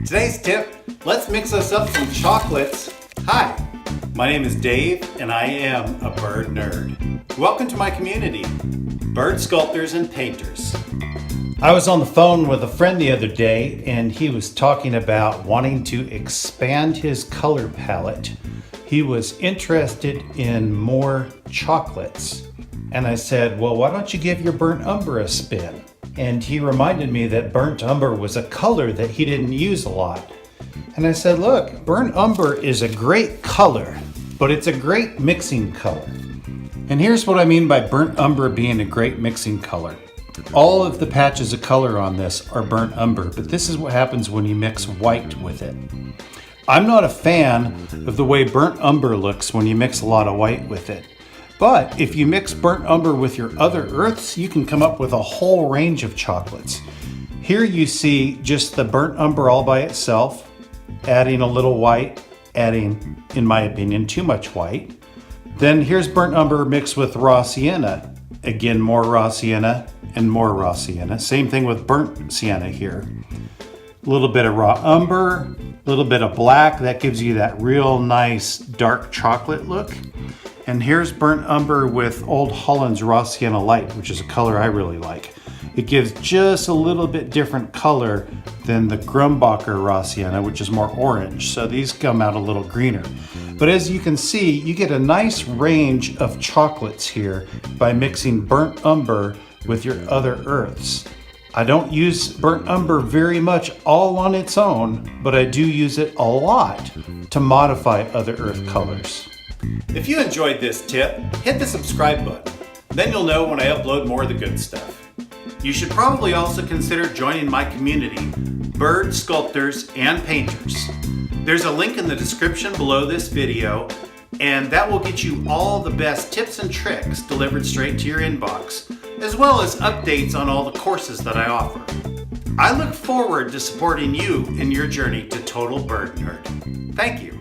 Today's tip, let's mix us up some chocolates. Hi, my name is Dave and I am a bird nerd. Welcome to my community, bird sculptors and painters. I was on the phone with a friend the other day and he was talking about wanting to expand his color palette. He was interested in more chocolates. And I said, well, why don't you give your burnt umber a spin? And he reminded me that burnt umber was a color that he didn't use a lot. And I said, look, burnt umber is a great color, but it's a great mixing color. And here's what I mean by burnt umber being a great mixing color. All of the patches of color on this are burnt umber, but this is what happens when you mix white with it. I'm not a fan of the way burnt umber looks when you mix a lot of white with it. But if you mix burnt umber with your other earths, you can come up with a whole range of chocolates. Here you see just the burnt umber all by itself, adding a little white, adding, in my opinion, too much white. Then here's burnt umber mixed with raw sienna. Again, more raw sienna and more raw sienna. Same thing with burnt sienna here. A little bit of raw umber, a little bit of black. That gives you that real nice dark chocolate look. And here's burnt umber with Old Holland's Raw Sienna Light, which is a color I really like. It gives just a little bit different color than the Grumbacher Raw Sienna, which is more orange. So these come out a little greener. But as you can see, you get a nice range of chocolates here by mixing burnt umber with your other earths. I don't use burnt umber very much all on its own, but I do use it a lot to modify other earth colors. If you enjoyed this tip, hit the subscribe button. Then you'll know when I upload more of the good stuff. You should probably also consider joining my community, bird sculptors and painters. There's a link in the description below this video, and that will get you all the best tips and tricks delivered straight to your inbox, as well as updates on all the courses that I offer. I look forward to supporting you in your journey to total bird nerd. Thank you.